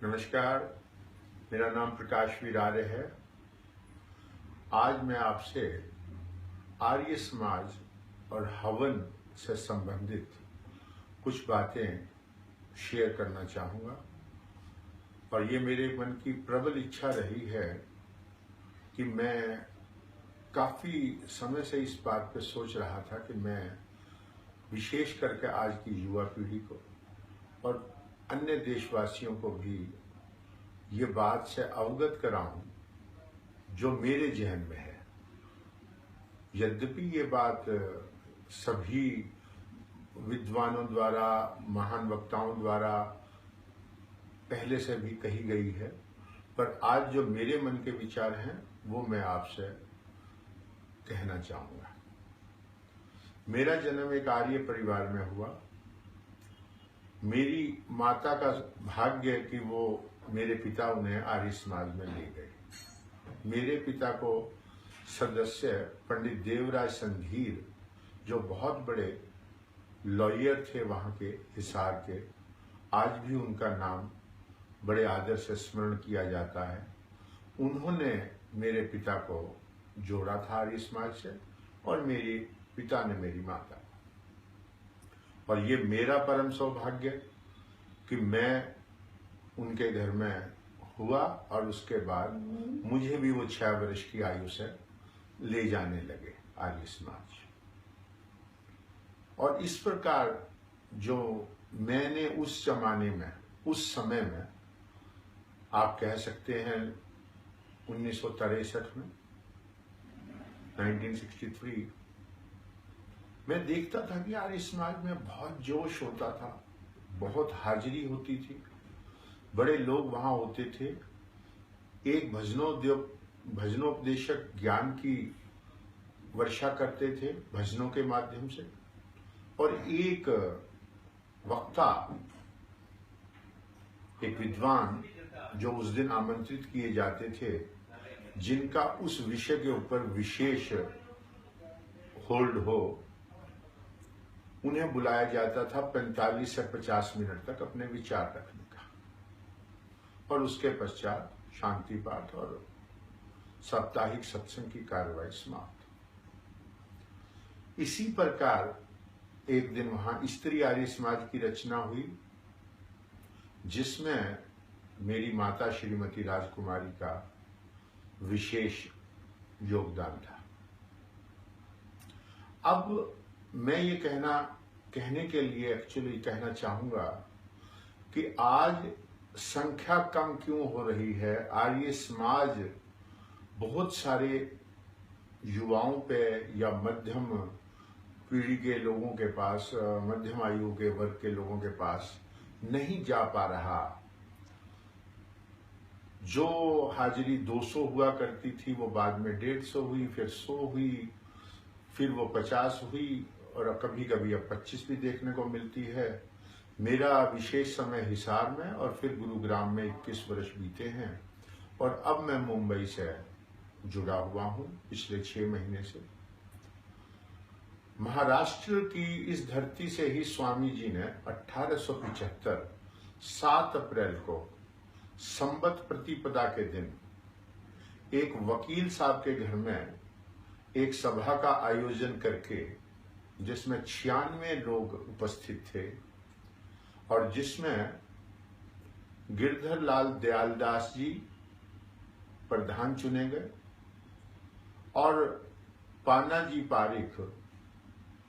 नमस्कार, मेरा नाम प्रकाश वीर आर्य है। आज मैं आपसे आर्य समाज और हवन से संबंधित कुछ बातें शेयर करना चाहूँगा। और ये मेरे मन की प्रबल इच्छा रही है कि मैं काफ़ी समय से इस बात पे सोच रहा था कि मैं विशेष करके आज की युवा पीढ़ी को और अन्य देशवासियों को भी ये बात से अवगत कराऊं जो मेरे जहन में है। यद्यपि ये बात सभी विद्वानों द्वारा, महान वक्ताओं द्वारा पहले से भी कही गई है, पर आज जो मेरे मन के विचार हैं वो मैं आपसे कहना चाहूँगा। मेरा जन्म एक आर्य परिवार में हुआ। मेरी माता का भाग्य कि वो मेरे पिता उन्हें आर्य समाज में ले गए। मेरे पिता को सदस्य पंडित देवराज संधीर, जो बहुत बड़े लॉयर थे वहाँ के हिसार के, आज भी उनका नाम बड़े आदर से स्मरण किया जाता है। उन्होंने मेरे पिता को जोड़ा था आर्य समाज से और मेरे पिता ने मेरी माता। और ये मेरा परम सौभाग्य कि मैं उनके घर में हुआ और उसके बाद मुझे भी वो 6 वर्ष की आयु से ले जाने लगे आर्य समाज। और इस प्रकार जो मैंने उस जमाने में, उस समय में, आप कह सकते हैं 1963 में, 1963, मैं देखता था कि आर्य समाज में बहुत जोश होता था, बहुत हाजिरी होती थी, बड़े लोग वहां होते थे। एक भजनोपदेशक ज्ञान की वर्षा करते थे भजनों के माध्यम से, और एक वक्ता, एक विद्वान जो उस दिन आमंत्रित किए जाते थे, जिनका उस विषय के ऊपर विशेष होल्ड हो, उन्हें बुलाया जाता था 45 से 50 मिनट तक अपने विचार रखने का, और उसके पश्चात शांति पाठ और साप्ताहिक सत्संग की कार्यवाही समाप्त। इसी प्रकार एक दिन वहां स्त्री आर्य समाज की रचना हुई, जिसमें मेरी माता श्रीमती राजकुमारी का विशेष योगदान था। अब मैं ये कहने के लिए एक्चुअली कहना चाहूंगा कि आज संख्या कम क्यों हो रही है। आर्य समाज बहुत सारे युवाओं पे या मध्यम पीढ़ी के लोगों के पास, मध्यम आयु के वर्ग के लोगों के पास नहीं जा पा रहा। जो हाजिरी 200 हुआ करती थी वो बाद में 150 हुई, फिर 100 हुई, फिर वो 50 हुई, और कभी कभी अब 25 भी देखने को मिलती है। मेरा विशेष समय हिसार में और फिर गुरुग्राम में 21 वर्ष बीते हैं, और अब मैं मुंबई से जुड़ा हुआ हूं पिछले 6 महीने से। महाराष्ट्र की इस धरती से ही स्वामी जी ने 1875 7 अप्रैल को संबत प्रतिपदा के दिन एक वकील साहब के घर में एक सभा का आयोजन करके, जिसमें 96 लोग उपस्थित थे और जिसमें गिरधर लाल दयालदास जी प्रधान चुने गए और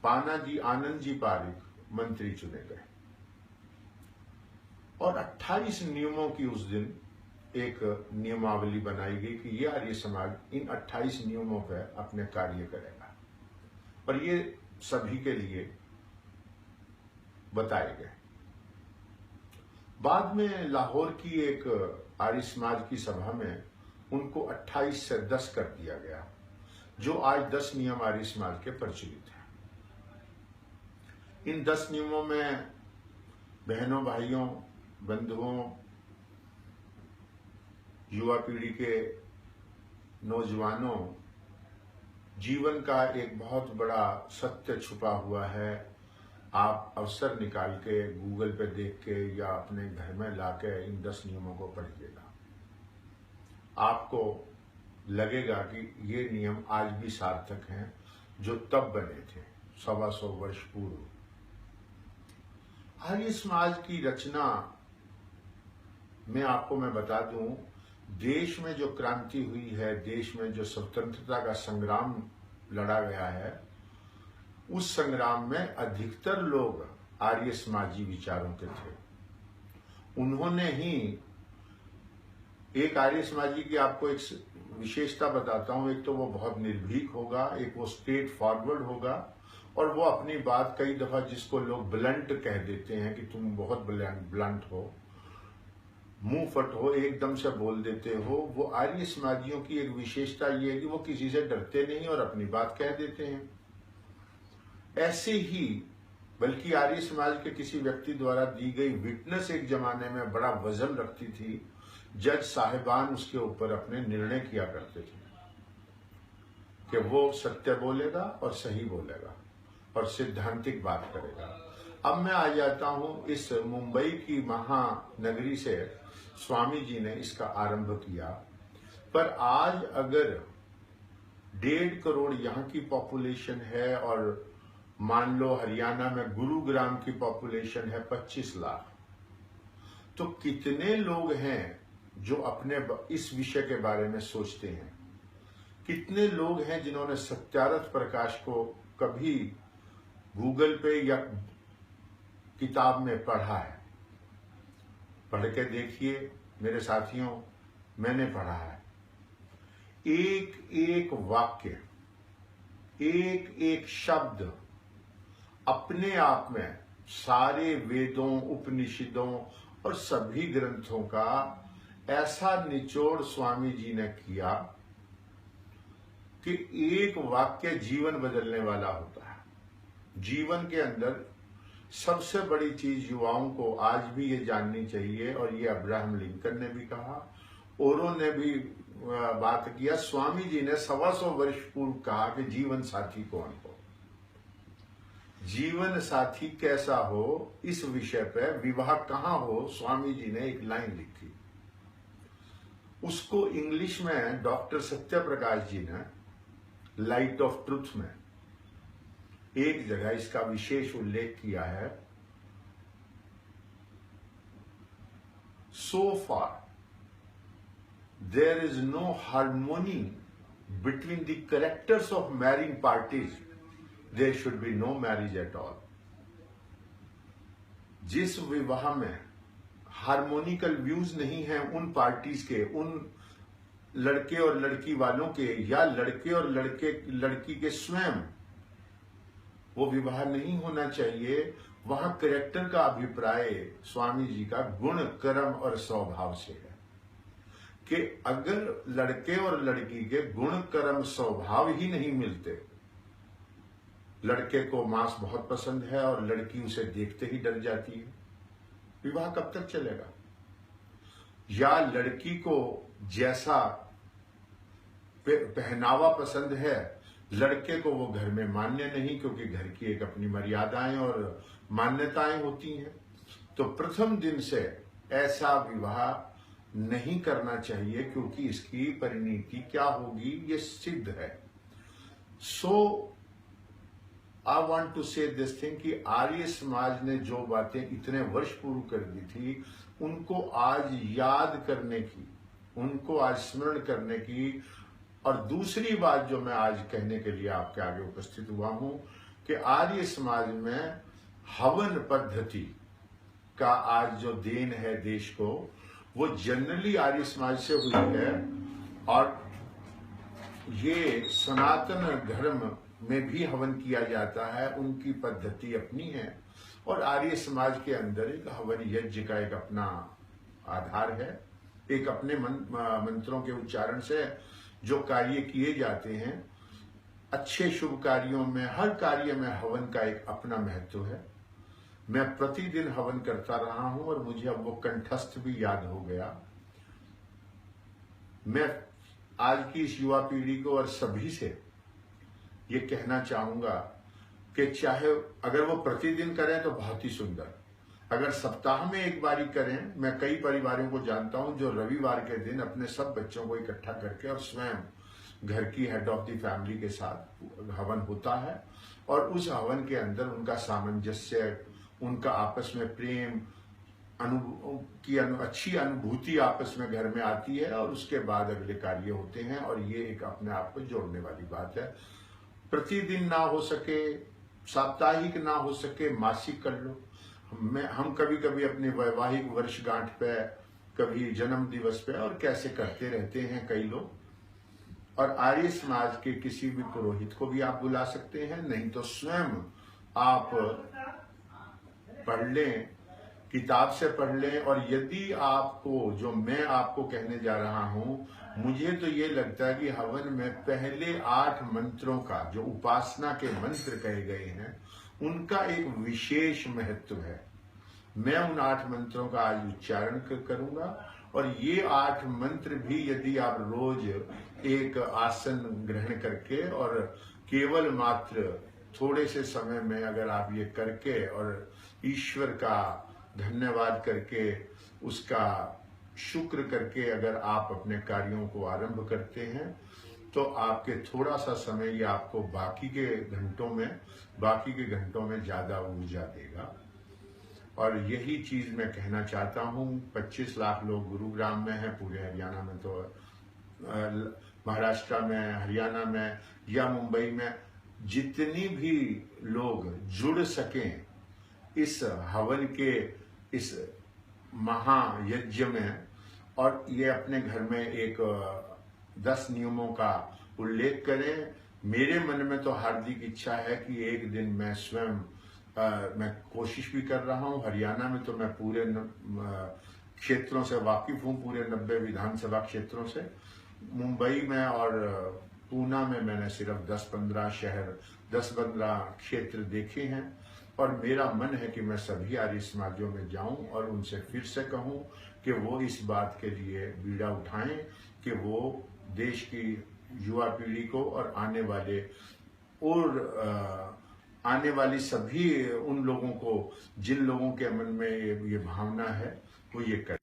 पानाजी आनंद जी पारिक मंत्री चुने गए। और 28 नियमों की उस दिन एक नियमावली बनाई गई कि ये आर्य समाज इन 28 नियमों पर अपने कार्य करेगा, और ये सभी के लिए बताए गए। बाद में लाहौर की एक आर्य समाज की सभा में उनको 28 से 10 कर दिया गया, जो आज 10 नियम आर्य समाज के प्रचलित हैं। इन 10 नियमों में बहनों, भाइयों, बंधुओं, युवा पीढ़ी के नौजवानों, जीवन का एक बहुत बड़ा सत्य छुपा हुआ है आप अवसर निकाल के गूगल पे देख के या अपने घर में लाके इन 10 नियमों को पढ़िएगा। आपको लगेगा कि ये नियम आज भी सार्थक हैं जो तब बने थे 125 वर्ष पूर्व। आर्य समाज की रचना में आपको मैं बता दूं, देश में जो क्रांति हुई है, देश में जो स्वतंत्रता का संग्राम लड़ा गया है, उस संग्राम में अधिकतर लोग आर्य समाजी विचारों के थे। उन्होंने ही एक आर्य समाजी की आपको एक विशेषता बताता हूं। एक तो वो बहुत निर्भीक होगा, एक वो स्ट्रेट फॉरवर्ड होगा, और वो अपनी बात कई दफा जिसको लोग ब्लंट कह देते हैं कि तुम बहुत ब्लंट हो, मुंह फट हो, एकदम से बोल देते हो। वो आर्य समाजियों की एक विशेषता ये है कि वो किसी से डरते नहीं और अपनी बात कह देते हैं। ऐसे ही बल्कि आर्य समाज के किसी व्यक्ति द्वारा दी गई विटनेस एक जमाने में बड़ा वजन रखती थी। जज साहिबान उसके ऊपर अपने निर्णय किया करते थे कि वो सत्य बोलेगा और सही बोलेगा और सिद्धांतिक बात करेगा। अब मैं आ जाता हूं इस मुंबई की महानगरी से स्वामी जी ने इसका आरंभ किया। पर आज अगर 1.5 करोड़ यहाँ की पॉपुलेशन है और मान लो हरियाणा में गुरुग्राम की पॉपुलेशन है 25 लाख, तो कितने लोग हैं जो अपने इस विषय के बारे में सोचते हैं? कितने लोग हैं जिन्होंने सत्यार्थ प्रकाश को कभी गूगल पे या किताब में पढ़ा है? पढ़ के देखिए मेरे साथियों, मैंने पढ़ा है। एक एक वाक्य, एक एक शब्द अपने आप में सारे वेदों, उपनिषदों और सभी ग्रंथों का ऐसा निचोड़ स्वामी जी ने किया कि एक वाक्य जीवन बदलने वाला होता है। जीवन के अंदर सबसे बड़ी चीज युवाओं को आज भी ये जाननी चाहिए, और ये अब्राहम लिंकन ने भी कहा, औरों ने भी बात किया। स्वामी जी ने 125 वर्ष पूर्व कहा कि जीवन साथी कौन हो, जीवन साथी कैसा हो, इस विषय पे विवाह कहाँ हो, स्वामी जी ने एक लाइन लिखी। उसको इंग्लिश में डॉक्टर सत्य प्रकाश जी ने लाइट ऑफ ट्रुथ में एक जगह इसका विशेष उल्लेख किया है। So far there is no harmony between the characters of marrying parties, there should be no marriage at all. जिस विवाह में हार्मोनिकल व्यूज नहीं है उन पार्टीज के, उन लड़के और लड़की वालों के, या लड़के और लड़की के स्वयं, वो विवाह नहीं होना चाहिए। वहां कैरेक्टर का अभिप्राय स्वामी जी का गुण, कर्म और स्वभाव से है कि अगर लड़के और लड़की के गुण, कर्म, स्वभाव ही नहीं मिलते, लड़के को मांस बहुत पसंद है और लड़की उसे देखते ही डर जाती है, विवाह कब तक चलेगा? या लड़की को जैसा पहनावा पसंद है, लड़के को वो घर में मान्य नहीं, क्योंकि घर की एक अपनी मर्यादाएं और मान्यताएं होती हैं। तो प्रथम दिन से ऐसा विवाह नहीं करना चाहिए, क्योंकि इसकी परिणति क्या होगी ये सिद्ध है। सो आई वांट टू से दिस थिंग कि आर्य समाज ने जो बातें इतने वर्ष पूर्व कर दी थी, उनको आज याद करने की, उनको आज स्मरण करने की। और दूसरी बात जो मैं आज कहने के लिए आपके आगे उपस्थित हुआ हूं कि आर्य समाज में हवन पद्धति का आज जो देन है देश को, वो जनरली आर्य समाज से हुई है। और ये सनातन धर्म में भी हवन किया जाता है, उनकी पद्धति अपनी है, और आर्य समाज के अंदर एक हवन यज्ञ का एक अपना आधार है। एक अपने मंत्रों के उच्चारण से जो कार्य किए जाते हैं, अच्छे शुभ कार्यों में, हर कार्य में हवन का एक अपना महत्व है। मैं प्रतिदिन हवन करता रहा हूं और मुझे अब वो कंठस्थ भी याद हो गया। मैं आज की इस युवा पीढ़ी को और सभी से ये कहना चाहूंगा कि चाहे अगर वो प्रतिदिन करें तो बहुत ही सुंदर, अगर सप्ताह में एक बारी करें। मैं कई परिवारों को जानता हूं जो रविवार के दिन अपने सब बच्चों को इकट्ठा करके और स्वयं घर की हेड ऑफ द फैमिली के साथ हवन होता है, और उस हवन के अंदर उनका सामंजस्य, उनका आपस में प्रेम अच्छी अनुभूति आपस में घर में आती है, और उसके बाद अगले कार्य होते हैं। और ये एक अपने आप को जोड़ने वाली बात है। प्रतिदिन ना हो सके, साप्ताहिक ना हो सके, मासिक कर लो। हम कभी कभी अपने वैवाहिक वर्षगांठ पे, कभी जन्म दिवस पे, और कैसे करते रहते हैं कई लोग। और आर्य समाज के किसी भी पुरोहित को भी आप बुला सकते हैं, नहीं तो स्वयं आप पढ़ लें, किताब से पढ़ लें। और यदि आपको, जो मैं आपको कहने जा रहा हूं, मुझे तो ये लगता है कि हवन में पहले 8 मंत्रों का, जो उपासना के मंत्र कहे गए हैं, उनका एक विशेष महत्व है। मैं उन 8 मंत्रों का आज उच्चारण करूंगा, और ये 8 मंत्र भी यदि आप रोज एक आसन ग्रहण करके और केवल मात्र थोड़े से समय में अगर आप ये करके और ईश्वर का धन्यवाद करके, उसका शुक्र करके अगर आप अपने कार्यों को आरंभ करते हैं, तो आपके थोड़ा सा समय ये आपको बाकी के घंटों में ज्यादा ऊर्जा देगा। और यही चीज मैं कहना चाहता हूं। 25 लाख लोग गुरुग्राम में हैं, पूरे हरियाणा में, तो महाराष्ट्र में, हरियाणा में या मुंबई में, जितनी भी लोग जुड़ सकें इस हवन के, इस महायज्ञ में, और ये अपने घर में एक 10 नियमों का उल्लेख करें। मेरे मन में तो हार्दिक इच्छा है कि एक दिन मैं स्वयं मैं कोशिश भी कर रहा हूं। हरियाणा में तो मैं पूरे क्षेत्रों से वाकिफ हूं, पूरे 90 विधानसभा क्षेत्रों से। मुंबई में और पूना में मैंने सिर्फ 10-15 शहर, 10-15 क्षेत्र देखे हैं। और मेरा मन है कि मैं सभी आर्य समाजों में जाऊं और उनसे फिर से कहूं कि वो इस बात के लिए बीड़ा उठाएं कि वो देश की युवा पीढ़ी को और आने वाली सभी उन लोगों को, जिन लोगों के मन में ये भावना है, वो ये करें।